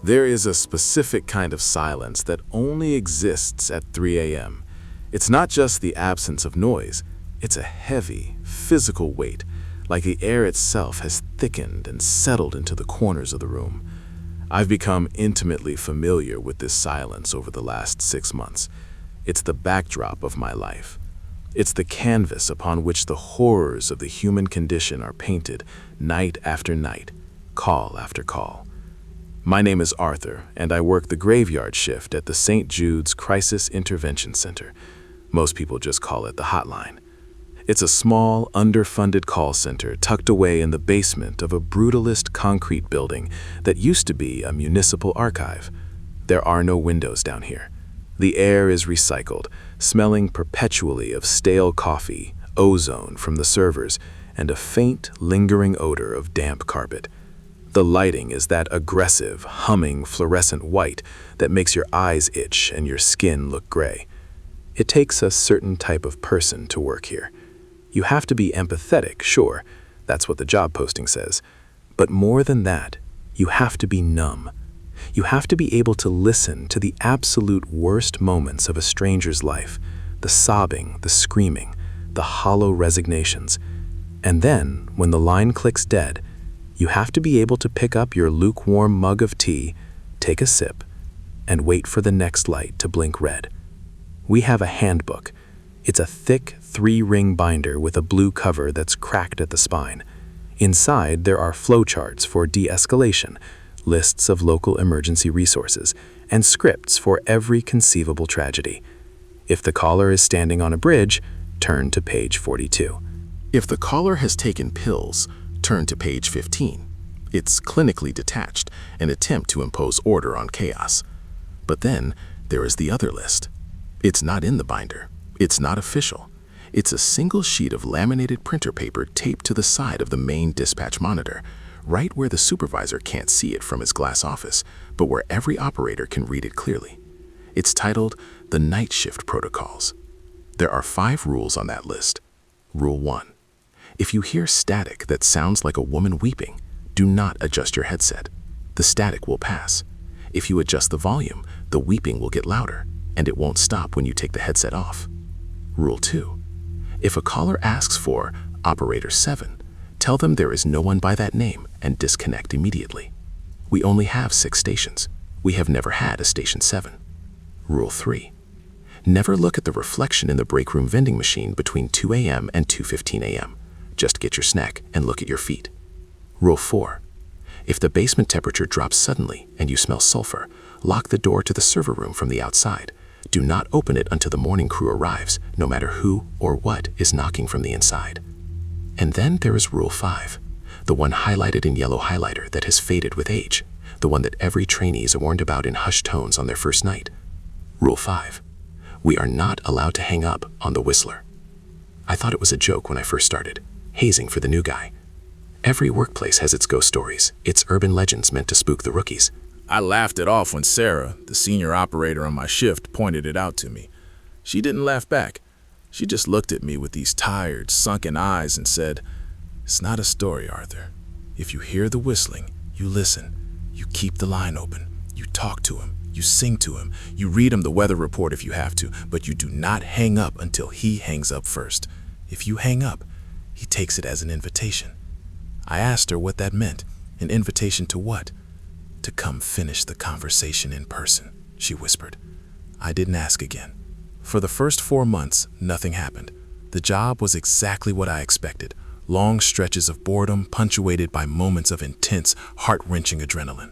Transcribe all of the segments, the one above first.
There is a specific kind of silence that only exists at 3 a.m. It's not just the absence of noise, it's a heavy, physical weight, like the air itself has thickened and settled into the corners of the room. I've become intimately familiar with this silence over the last 6 months. It's the backdrop of my life. It's the canvas upon which the horrors of the human condition are painted night after night, call after call. My name is Arthur, and I work the graveyard shift at the St. Jude's Crisis Intervention Center. Most people just call it the Hotline. It's a small, underfunded call center tucked away in the basement of a brutalist concrete building that used to be a municipal archive. There are no windows down here. The air is recycled, smelling perpetually of stale coffee, ozone from the servers, and a faint, lingering odor of damp carpet. The lighting is that aggressive, humming, fluorescent white that makes your eyes itch and your skin look gray. It takes a certain type of person to work here. You have to be empathetic, sure, that's what the job posting says. But more than that, you have to be numb. You have to be able to listen to the absolute worst moments of a stranger's life, the sobbing, the screaming, the hollow resignations. And then, when the line clicks dead, you have to be able to pick up your lukewarm mug of tea, take a sip, and wait for the next light to blink red. We have a handbook. It's a thick 3-ring binder with a blue cover that's cracked at the spine. Inside, there are flowcharts for de-escalation, lists of local emergency resources, and scripts for every conceivable tragedy. If the caller is standing on a bridge, turn to page 42. If the caller has taken pills, turn to page 15. It's clinically detached, an attempt to impose order on chaos. But then there is the other list. It's not in the binder. It's not official. It's a single sheet of laminated printer paper taped to the side of the main dispatch monitor, right where the supervisor can't see it from his glass office, but where every operator can read it clearly. It's titled The Night Shift Protocols. There are 5 rules on that list. Rule 1. If you hear static that sounds like a woman weeping, do not adjust your headset. The static will pass. If you adjust the volume, the weeping will get louder, and it won't stop when you take the headset off. Rule 2. If a caller asks for Operator 7, tell them there is no one by that name and disconnect immediately. We only have 6 stations. We have never had a Station 7. Rule 3. Never look at the reflection in the break room vending machine between 2 a.m. and 2:15 a.m. Just get your snack and look at your feet. Rule 4. If the basement temperature drops suddenly and you smell sulfur, lock the door to the server room from the outside. Do not open it until the morning crew arrives, no matter who or what is knocking from the inside. And then there is Rule 5, the one highlighted in yellow highlighter that has faded with age, the one that every trainee is warned about in hushed tones on their first night. Rule 5. We are not allowed to hang up on the whistler. I thought it was a joke when I first started. Hazing for the new guy. Every workplace has its ghost stories, its urban legends meant to spook the rookies. I laughed it off when Sarah, the senior operator on my shift, pointed it out to me. She didn't laugh back. She just looked at me with these tired, sunken eyes and said, "It's not a story, Arthur. If you hear the whistling, you listen. You keep the line open. You talk to him. You sing to him. You read him the weather report if you have to, but you do not hang up until he hangs up first. If you hang up, he takes it as an invitation." I asked her what that meant. An invitation to what? "To come finish the conversation in person," she whispered. I didn't ask again. For the first 4 months, nothing happened. The job was exactly what I expected. Long stretches of boredom punctuated by moments of intense, heart-wrenching adrenaline.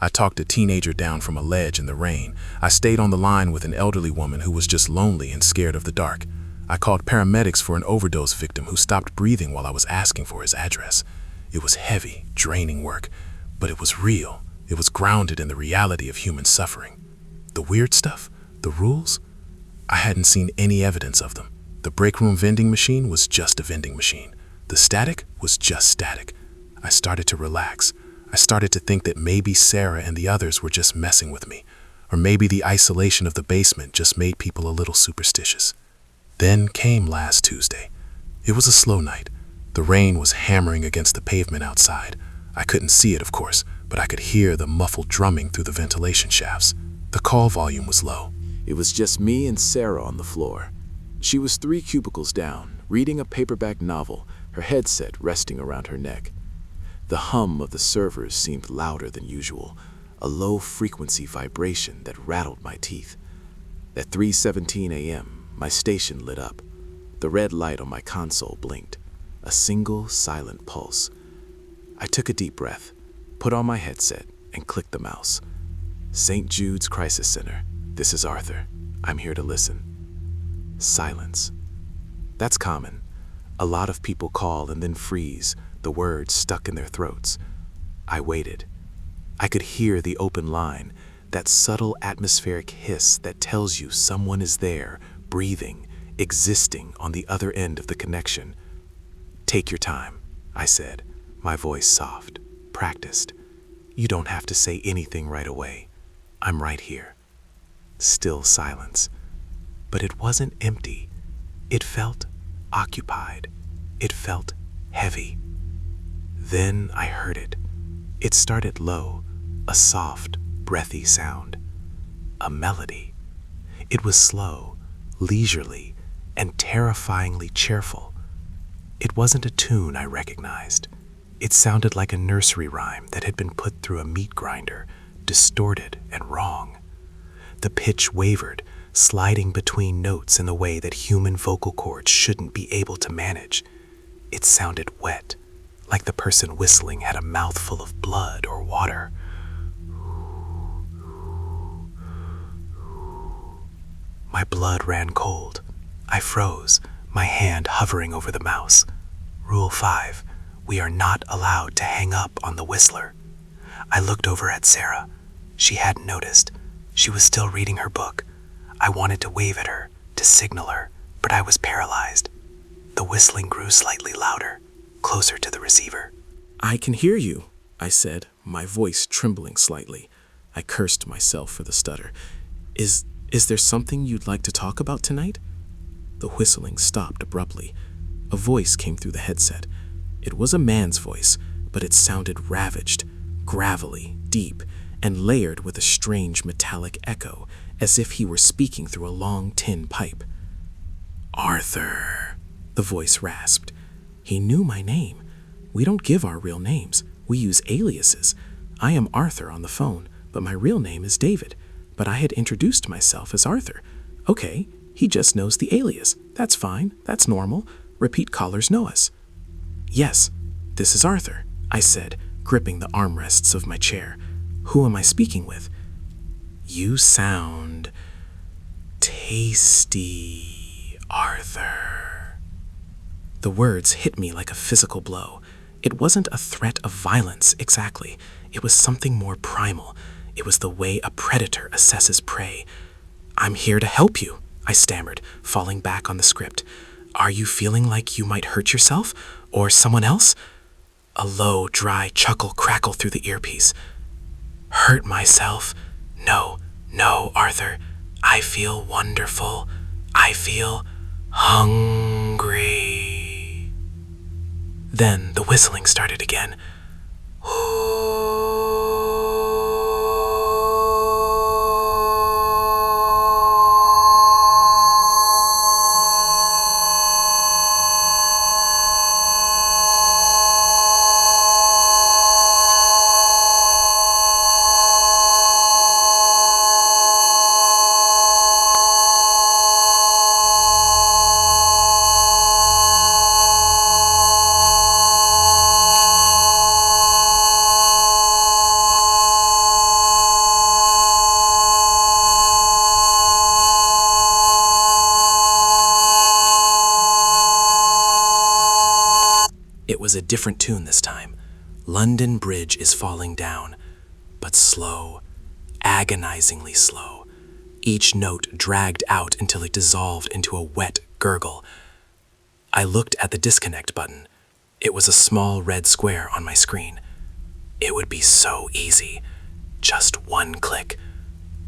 I talked a teenager down from a ledge in the rain. I stayed on the line with an elderly woman who was just lonely and scared of the dark. I called paramedics for an overdose victim who stopped breathing while I was asking for his address. It was heavy, draining work, but it was real. It was grounded in the reality of human suffering. The weird stuff, the rules, I hadn't seen any evidence of them. The break room vending machine was just a vending machine. The static was just static. I started to relax. I started to think that maybe Sarah and the others were just messing with me, or maybe the isolation of the basement just made people a little superstitious. Then came last Tuesday. It was a slow night. The rain was hammering against the pavement outside. I couldn't see it, of course, but I could hear the muffled drumming through the ventilation shafts. The call volume was low. It was just me and Sarah on the floor. She was 3 cubicles down, reading a paperback novel, her headset resting around her neck. The hum of the servers seemed louder than usual, a low-frequency vibration that rattled my teeth. At 3:17 a.m., my station lit up. The red light on my console blinked, a single silent pulse. I took a deep breath, put on my headset, and clicked the mouse. St. Jude's Crisis Center. This is Arthur. I'm here to listen. Silence. That's common. A lot of people call and then freeze, the words stuck in their throats. I waited. I could hear the open line, that subtle atmospheric hiss that tells you someone is there, breathing, existing on the other end of the connection. Take your time, I said, my voice soft, practiced. You don't have to say anything right away. I'm right here. Still silence. But it wasn't empty. It felt occupied. It felt heavy. Then I heard it. It started low, a soft, breathy sound. A melody. It was slow, leisurely, and terrifyingly cheerful. It wasn't a tune I recognized. It sounded like a nursery rhyme that had been put through a meat grinder, distorted and wrong. The pitch wavered, sliding between notes in the way that human vocal cords shouldn't be able to manage. It sounded wet, like the person whistling had a mouthful of blood or water. My blood ran cold. I froze, my hand hovering over the mouse. Rule 5, we are not allowed to hang up on the whistler. I looked over at Sarah. She hadn't noticed. She was still reading her book. I wanted to wave at her, to signal her, but I was paralyzed. The whistling grew slightly louder, closer to the receiver. I can hear you, I said, my voice trembling slightly. I cursed myself for the stutter. Is there something you'd like to talk about tonight? The whistling stopped abruptly. A voice came through the headset. It was a man's voice, but it sounded ravaged, gravelly, deep, and layered with a strange metallic echo, as if he were speaking through a long tin pipe. Arthur, the voice rasped. He knew my name. We don't give our real names. We use aliases. I am Arthur on the phone, but my real name is David. But I had introduced myself as Arthur. Okay, he just knows the alias. That's fine. That's normal. Repeat callers know us. Yes, this is Arthur, I said, gripping the armrests of my chair. Who am I speaking with? You sound tasty, Arthur. The words hit me like a physical blow. It wasn't a threat of violence, exactly. It was something more primal. It was the way a predator assesses prey. I'm here to help you, I stammered, falling back on the script. Are you feeling like you might hurt yourself? Or someone else? A low, dry chuckle crackled through the earpiece. Hurt myself? No, Arthur. I feel wonderful. I feel hungry. Then the whistling started again. It was a different tune this time. London Bridge is falling down, but slow, agonizingly slow. Each note dragged out until it dissolved into a wet gurgle. I looked at the disconnect button. It was a small red square on my screen. It would be so easy. Just one click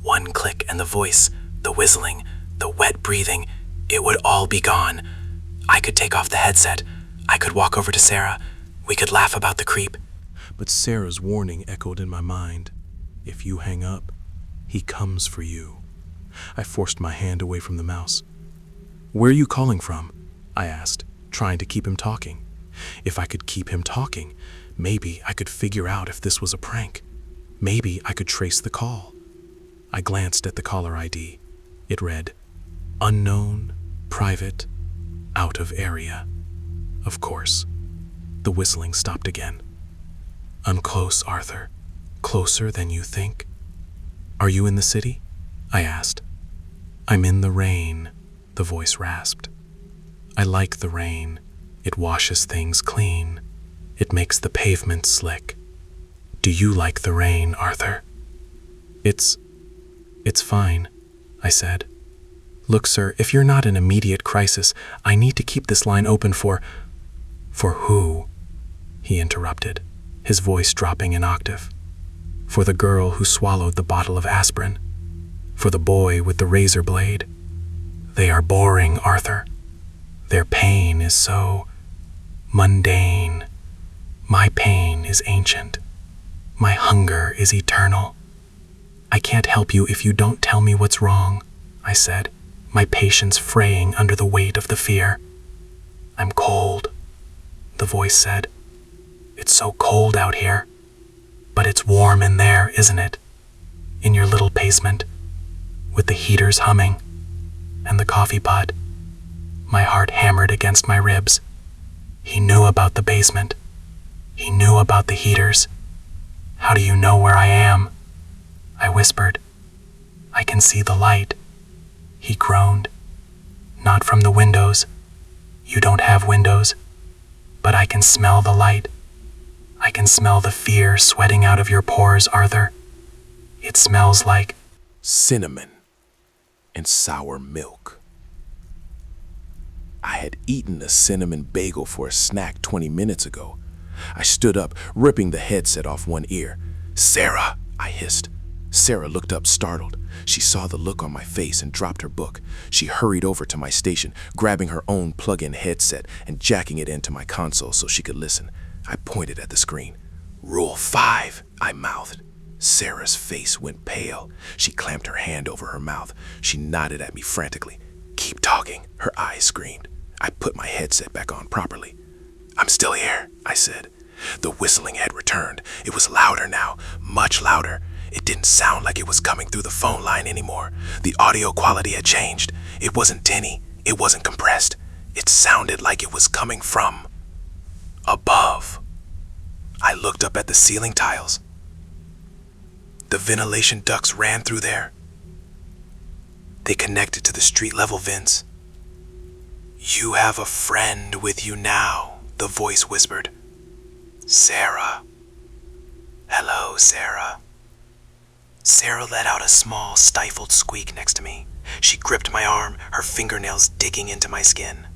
and the voice, the whistling, the wet breathing, it would all be gone. I could take off the headset. I could walk over to Sarah. We could laugh about the creep. but Sarah's warning echoed in my mind. If you hang up, he comes for you. I forced my hand away from the mouse. Where are you calling from? I asked, trying to keep him talking. If I could keep him talking, maybe I could figure out if this was a prank. Maybe I could trace the call. I glanced at the caller ID. It read, unknown, private, out of area. Of course. The whistling stopped again. I'm close, Arthur. Closer than you think. Are you in the city? I asked. I'm in the rain, the voice rasped. I like the rain. It washes things clean. It makes the pavement slick. Do you like the rain, Arthur? It's fine, I said. Look, sir, if you're not in immediate crisis, I need to keep this line open for who? He interrupted, his voice dropping an octave. For the girl who swallowed the bottle of aspirin. For the boy with the razor blade. They are boring, Arthur. Their pain is so mundane. My pain is ancient. My hunger is eternal. I can't help you if you don't tell me what's wrong, I said, my patience fraying under the weight of the fear. I'm cold, the voice said. It's so cold out here. But it's warm in there, isn't it? In your little basement, with the heaters humming, and the coffee pot. My heart hammered against my ribs. He knew about the basement. He knew about the heaters. How do you know where I am? I whispered. I can see the light. He groaned. Not from the windows. You don't have windows. But I can smell the light. I can smell the fear sweating out of your pores, Arthur. It smells like cinnamon and sour milk. I had eaten a cinnamon bagel for a snack 20 minutes ago. I stood up, ripping the headset off one ear. Sarah, I hissed. Sarah looked up, startled. She saw the look on my face and dropped her book. She hurried over to my station, grabbing her own plug-in headset and jacking it into my console so she could listen. I pointed at the screen. Rule 5, I mouthed. Sarah's face went pale. She clamped her hand over her mouth. She nodded at me frantically. Keep talking, her eyes screamed. I put my headset back on properly. I'm still here, I said. The whistling had returned. It was louder now, much louder. It didn't sound like it was coming through the phone line anymore. The audio quality had changed. It wasn't tinny. It wasn't compressed. It sounded like it was coming from above. I looked up at the ceiling tiles. The ventilation ducts ran through there. They connected to the street level vents. You have a friend with you now, the voice whispered. Sarah. Hello, Sarah. Sarah let out a small, stifled squeak next to me. She gripped my arm, her fingernails digging into my skin.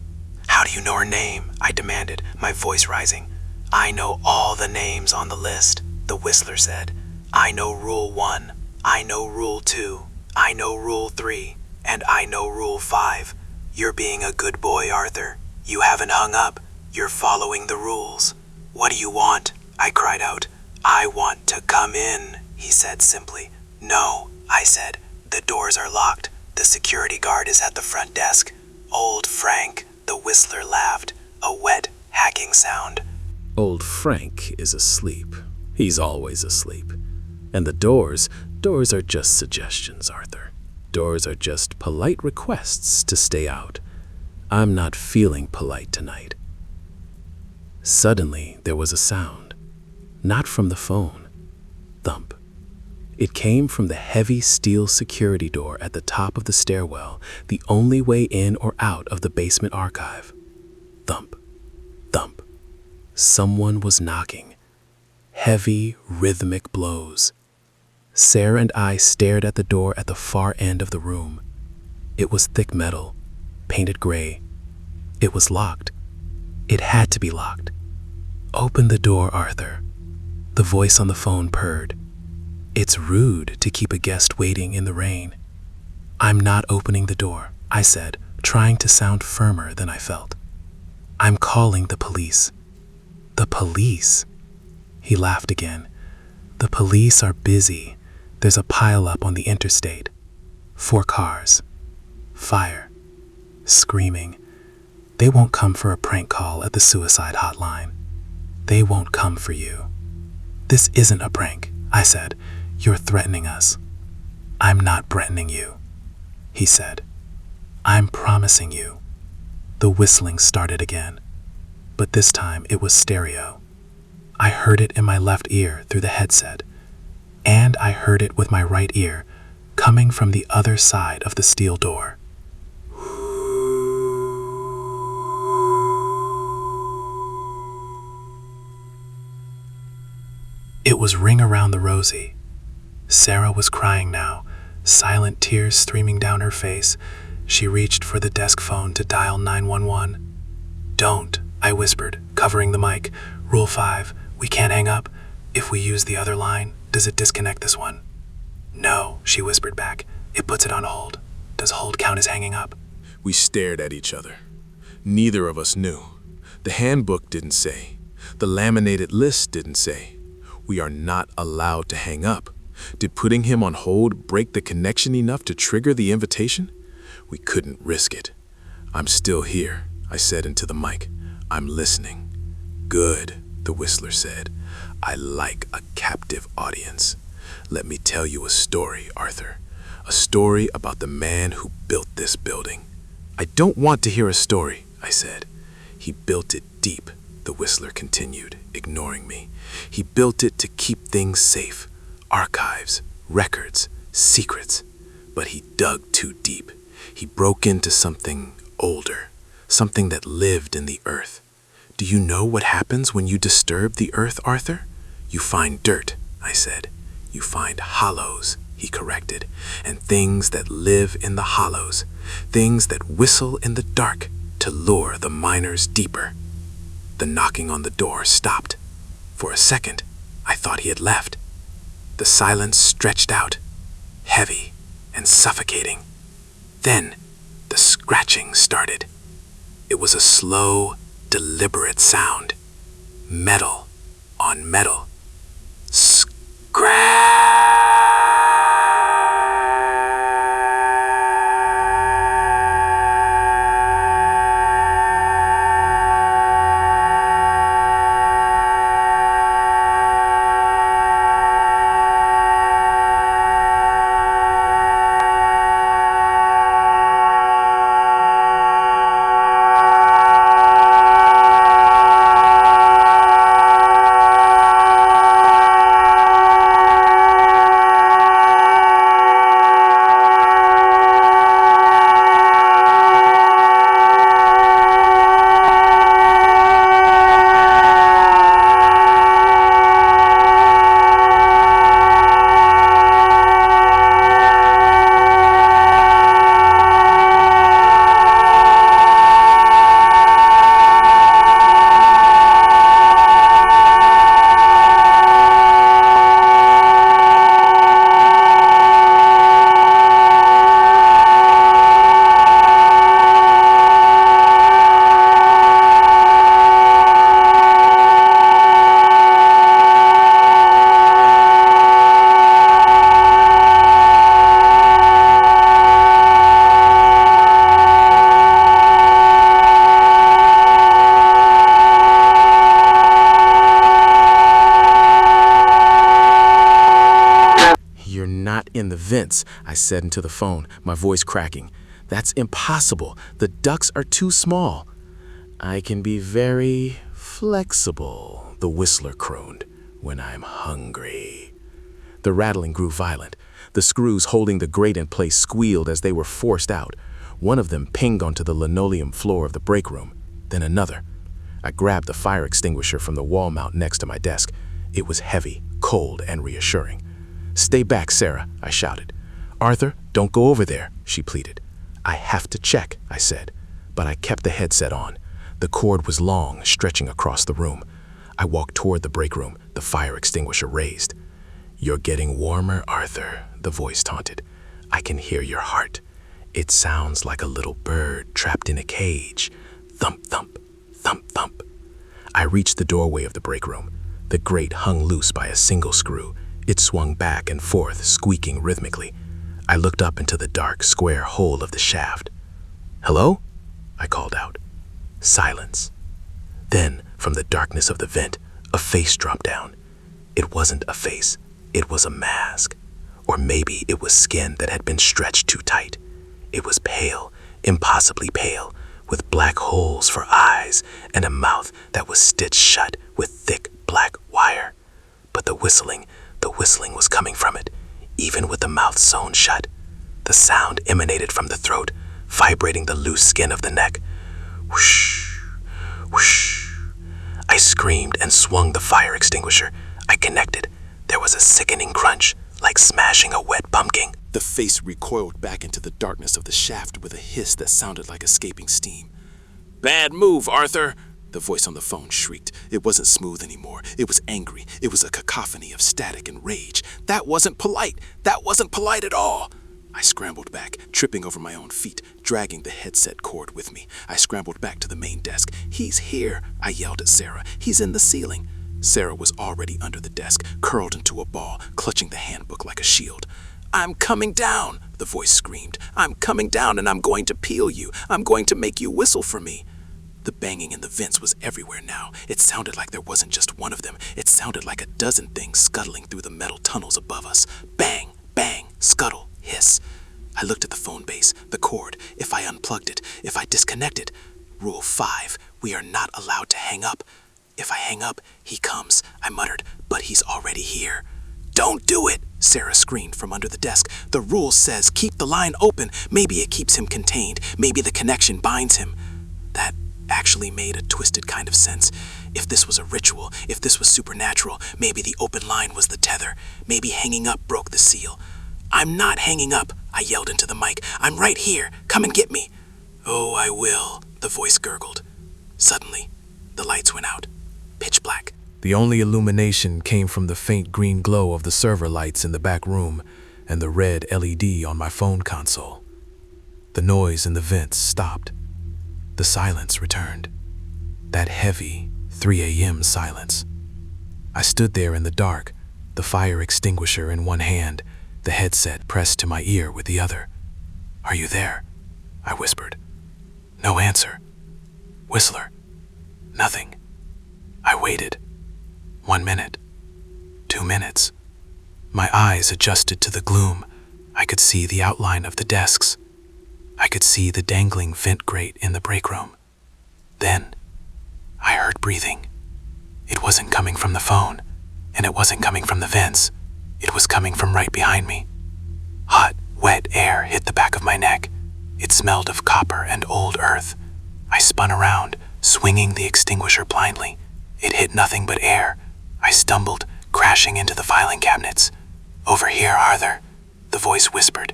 How do you know her name? I demanded, my voice rising. I know all the names on the list, the whistler said. I know Rule 1, I know Rule 2, I know Rule 3, and I know Rule 5. You're being a good boy, Arthur. You haven't hung up. You're following the rules. What do you want? I cried out. I want to come in, he said simply. No, I said. The doors are locked. The security guard is at the front desk. Old Frank, the whistler laughed, a wet, hacking sound. Old Frank is asleep. He's always asleep. And the doors are just suggestions, Arthur. Doors are just polite requests to stay out. I'm not feeling polite tonight. Suddenly, there was a sound. Not from the phone. Thump. It came from the heavy steel security door at the top of the stairwell, the only way in or out of the basement archive. Thump. Thump. Someone was knocking. Heavy, rhythmic blows. Sarah and I stared at the door at the far end of the room. It was thick metal, painted gray. It was locked. It had to be locked. Open the door, Arthur. The voice on the phone purred. It's rude to keep a guest waiting in the rain. I'm not opening the door, I said, trying to sound firmer than I felt. I'm calling the police. The police? He laughed again. The police are busy. There's a pileup on the interstate. 4 cars. Fire. Screaming. They won't come for a prank call at the suicide hotline. They won't come for you. This isn't a prank, I said. You're threatening us. I'm not threatening you, he said. I'm promising you. The whistling started again, but this time it was stereo. I heard it in my left ear through the headset, and I heard it with my right ear coming from the other side of the steel door. It was Ring Around the Rosie. Sarah was crying now, silent tears streaming down her face. She reached for the desk phone to dial 911. Don't, I whispered, covering the mic. Rule 5, we can't hang up. If we use the other line, does it disconnect this one? No, she whispered back. It puts it on hold. Does hold count as hanging up? We stared at each other. Neither of us knew. The handbook didn't say. The laminated list didn't say. We are not allowed to hang up. Did putting him on hold break the connection enough to trigger the invitation? We couldn't risk it. I'm still here, I said into the mic. I'm listening. Good, the whistler said. I like a captive audience. Let me tell you a story, Arthur. A story about the man who built this building. I don't want to hear a story, I said. He built it deep, the whistler continued, ignoring me. He built it to keep things safe. Archives, records, secrets. But he dug too deep. He broke into something older, something that lived in the earth. Do you know what happens when you disturb the earth, Arthur? You find dirt, I said. You find hollows, he corrected, and things that live in the hollows, things that whistle in the dark to lure the miners deeper. The knocking on the door stopped. For a second, I thought he had left. The silence stretched out, heavy and suffocating. Then, the scratching started. It was a slow, deliberate sound. Metal on metal. Scratch! In the vents, I said into the phone, my voice cracking. That's impossible. The ducts are too small. I can be very flexible, the whistler crooned, when I'm hungry. The rattling grew violent. The screws holding the grate in place squealed as they were forced out. One of them pinged onto the linoleum floor of the break room, then another. I grabbed the fire extinguisher from the wall mount next to my desk. It was heavy, cold, and reassuring. Stay back, Sarah, I shouted. Arthur, don't go over there, she pleaded. I have to check, I said, but I kept the headset on. The cord was long, stretching across the room. I walked toward the break room, the fire extinguisher raised. You're getting warmer, Arthur, the voice taunted. I can hear your heart. It sounds like a little bird trapped in a cage. Thump, thump, thump, thump. I reached the doorway of the break room. The grate hung loose by a single screw. It swung back and forth, squeaking rhythmically. I looked up into the dark, square hole of the shaft. "Hello?" I called out. Silence. Then, from the darkness of the vent, a face dropped down. It wasn't a face. It was a mask. Or maybe it was skin that had been stretched too tight. It was pale, impossibly pale, with black holes for eyes and a mouth that was stitched shut with thick black wire. But the whistling was coming from it, even with the mouth sewn shut. The sound emanated from the throat, vibrating the loose skin of the neck. Whoosh, whoosh. I screamed and swung the fire extinguisher. I connected. There was a sickening crunch, like smashing a wet pumpkin. The face recoiled back into the darkness of the shaft with a hiss that sounded like escaping steam. "Bad move, Arthur!" The voice on the phone shrieked. It wasn't smooth anymore. It was angry. It was a cacophony of static and rage. That wasn't polite. That wasn't polite at all. I scrambled back, tripping over my own feet, dragging the headset cord with me. I scrambled back to the main desk. "He's here!" I yelled at Sarah. "He's in the ceiling!" Sarah was already under the desk, curled into a ball, clutching the handbook like a shield. "I'm coming down!" the voice screamed. "I'm coming down and I'm going to peel you. I'm going to make you whistle for me." The banging in the vents was everywhere now. It sounded like there wasn't just one of them. It sounded like a dozen things scuttling through the metal tunnels above us. Bang, bang, scuttle, hiss. I looked at the phone base, the cord, if I unplugged it, if I disconnected. Rule 5, we are not allowed to hang up. If I hang up, he comes, I muttered, but he's already here. "Don't do it," Sarah screamed from under the desk. "The rule says keep the line open. Maybe it keeps him contained. Maybe the connection binds him." That actually made a twisted kind of sense. If this was a ritual, if this was supernatural, maybe the open line was the tether. Maybe hanging up broke the seal. "I'm not hanging up," I yelled into the mic. "I'm right here. Come and get me." "Oh, I will," the voice gurgled. Suddenly, the lights went out. Pitch black. The only illumination came from the faint green glow of the server lights in the back room and the red LED on my phone console. The noise in the vents stopped. The silence returned. That heavy 3 a.m. silence. I stood there in the dark, the fire extinguisher in one hand, the headset pressed to my ear with the other. "Are you there?" I whispered. No answer. "Whistler." Nothing. I waited. 1 minute. 2 minutes. My eyes adjusted to the gloom. I could see the outline of the desks. I could see the dangling vent grate in the break room. Then, I heard breathing. It wasn't coming from the phone, and it wasn't coming from the vents. It was coming from right behind me. Hot, wet air hit the back of my neck. It smelled of copper and old earth. I spun around, swinging the extinguisher blindly. It hit nothing but air. I stumbled, crashing into the filing cabinets. "Over here, Arthur," the voice whispered.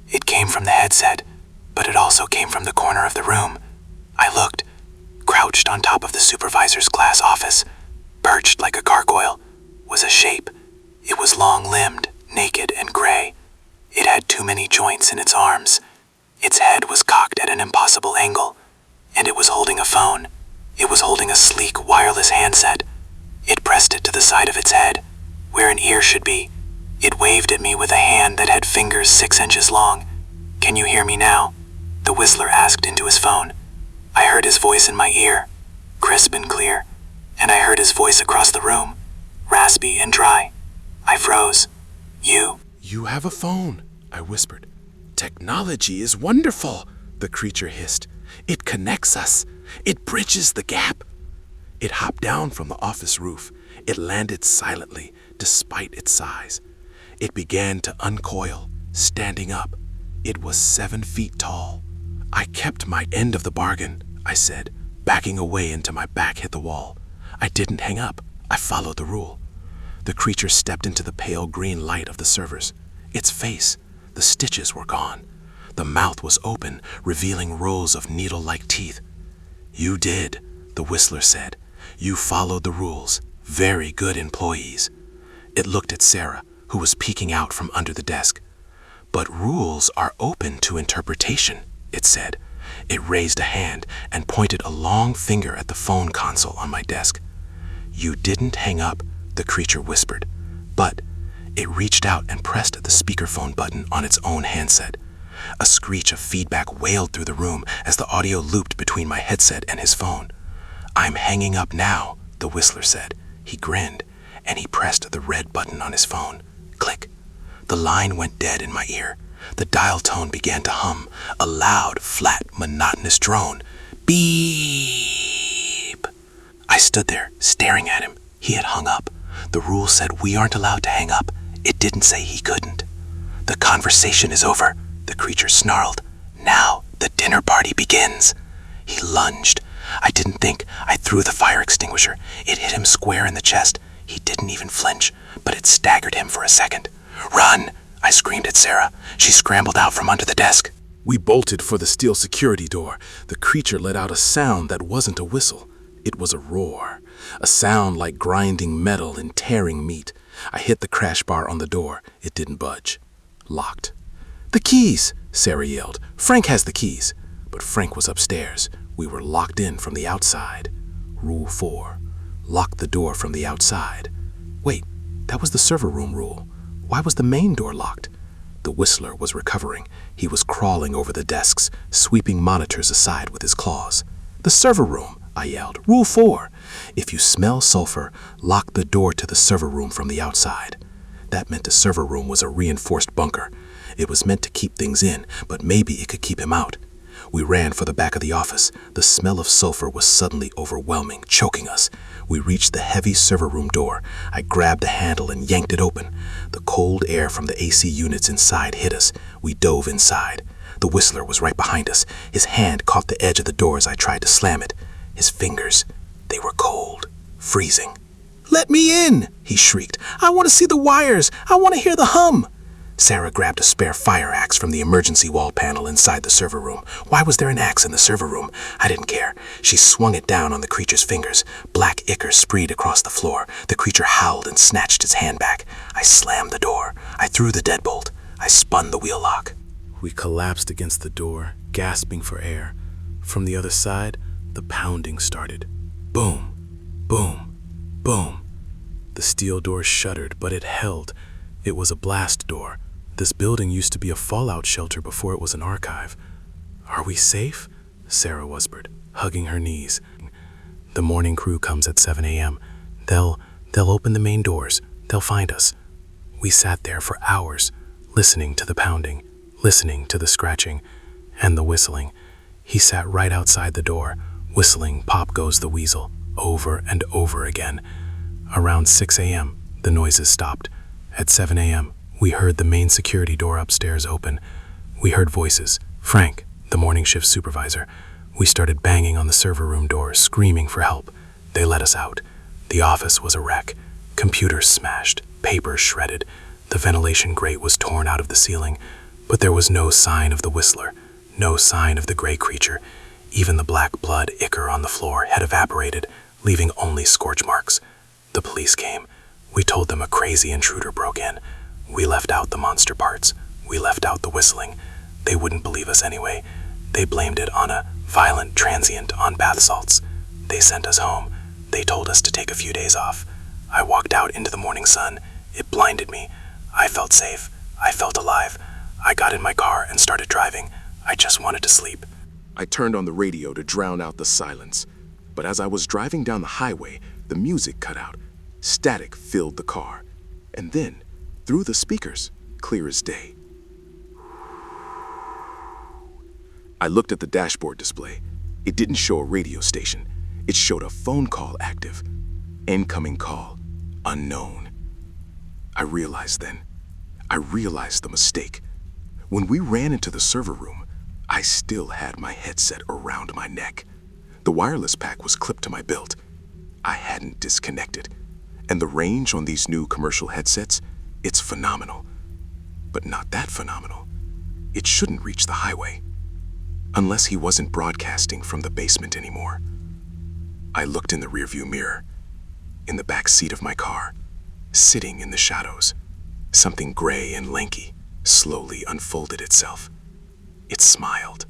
It came from the headset, but it also came from the corner of the room. I looked. Crouched on top of the supervisor's glass office, perched like a gargoyle, was a shape. It was long-limbed, naked, and gray. It had too many joints in its arms. Its head was cocked at an impossible angle, and it was holding a phone. It was holding a sleek wireless handset. It pressed it to the side of its head, where an ear should be. It waved at me with a hand that had fingers 6 inches long. "Can you hear me now?" the whistler asked into his phone. I heard his voice in my ear, crisp and clear, and I heard his voice across the room, raspy and dry. I froze. You have a phone," I whispered. "Technology is wonderful," the creature hissed. "It connects us. It bridges the gap." It hopped down from the office roof. It landed silently, despite its size. It began to uncoil, standing up. It was 7 feet tall. "I kept my end of the bargain," I said, backing away until my back hit the wall. I didn't hang up. I followed the rule. The creature stepped into the pale green light of the servers. Its face, the stitches were gone. The mouth was open, revealing rows of needle-like teeth. "You did," the whistler said. "You followed the rules. Very good employees." It looked at Sarah, who was peeking out from under the desk. "But rules are open to interpretation," it said. It raised a hand and pointed a long finger at the phone console on my desk. "You didn't hang up, the creature whispered, but it reached out and pressed the speakerphone button on its own handset. A screech of feedback wailed through the room as the audio looped between my headset and his phone. "I'm hanging up now," the whistler said. He grinned, and he pressed the red button on his phone. Click. The line went dead in my ear. The dial tone began to hum, a loud, flat, monotonous drone. Beep! I stood there, staring at him. He had hung up. The rule said we aren't allowed to hang up. It didn't say he couldn't. "The conversation is over," the creature snarled. "Now the dinner party begins." He lunged. I didn't think. I threw the fire extinguisher. It hit him square in the chest. He didn't even flinch, but it staggered him for a second. "Run!" I screamed at Sarah. She scrambled out from under the desk. We bolted for the steel security door. The creature let out a sound that wasn't a whistle. It was a roar, a sound like grinding metal and tearing meat. I hit the crash bar on the door. It didn't budge. Locked. "The keys!" Sarah yelled. "Frank has the keys." But Frank was upstairs. We were locked in from the outside. Rule 4. Lock the door from the outside. Wait, that was the server room rule. Why was the main door locked? The whistler was recovering. He was crawling over the desks, sweeping monitors aside with his claws. "The server room," I yelled. "Rule 4. If you smell sulfur, lock the door to the server room from the outside." That meant the server room was a reinforced bunker. It was meant to keep things in, but maybe it could keep him out. We ran for the back of the office. The smell of sulfur was suddenly overwhelming, choking us. We reached the heavy server room door. I grabbed the handle and yanked it open. The cold air from the AC units inside hit us. We dove inside. The whistler was right behind us. His hand caught the edge of the door as I tried to slam it. His fingers, they were cold, freezing. "Let me in!" he shrieked. "I want to see the wires. I want to hear the hum." Sarah grabbed a spare fire axe from the emergency wall panel inside the server room. Why was there an axe in the server room? I didn't care. She swung it down on the creature's fingers. Black ichor spread across the floor. The creature howled and snatched its hand back. I slammed the door. I threw the deadbolt. I spun the wheel lock. We collapsed against the door, gasping for air. From the other side, the pounding started. Boom, boom, boom. The steel door shuddered, but it held. It was a blast door. This building used to be a fallout shelter before it was an archive. "Are we safe?" Sarah whispered, hugging her knees. "The morning crew comes at 7 a.m. They'll open the main doors. They'll find us." We sat there for hours, listening to the pounding, listening to the scratching, and the whistling. He sat right outside the door, whistling "Pop Goes the Weasel" over and over again. Around 6 a.m., the noises stopped. At 7 a.m., we heard the main security door upstairs open. We heard voices. Frank, the morning shift supervisor. We started banging on the server room door, screaming for help. They let us out. The office was a wreck. Computers smashed, papers shredded. The ventilation grate was torn out of the ceiling, but there was no sign of the whistler, no sign of the gray creature. Even the black blood ichor on the floor had evaporated, leaving only scorch marks. The police came. We told them a crazy intruder broke in. We left out the monster parts. We left out the whistling. They wouldn't believe us anyway. They blamed it on a violent transient on bath salts. They sent us home. They told us to take a few days off. I walked out into the morning sun. It blinded me. I felt safe. I felt alive. I got in my car and started driving. I just wanted to sleep. I turned on the radio to drown out the silence. But as I was driving down the highway, the music cut out. Static filled the car. And then, through the speakers, clear as day. I looked at the dashboard display. It didn't show a radio station. It showed a phone call active. Incoming call, unknown. I realized the mistake. When we ran into the server room, I still had my headset around my neck. The wireless pack was clipped to my belt. I hadn't disconnected. And the range on these new commercial headsets, it's phenomenal. But not that phenomenal. It shouldn't reach the highway. Unless he wasn't broadcasting from the basement anymore. I looked in the rearview mirror. In the back seat of my car, sitting in the shadows, something gray and lanky slowly unfolded itself. It smiled,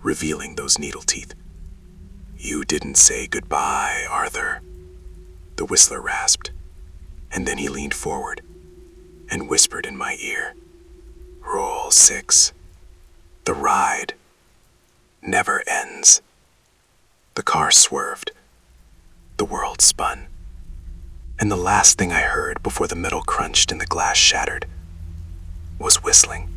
revealing those needle teeth. "You didn't say goodbye, Arthur," the whistler rasped. And then he leaned forward and whispered in my ear, "Roll 6. The ride never ends." The car swerved. The world spun. And the last thing I heard before the metal crunched and the glass shattered was whistling.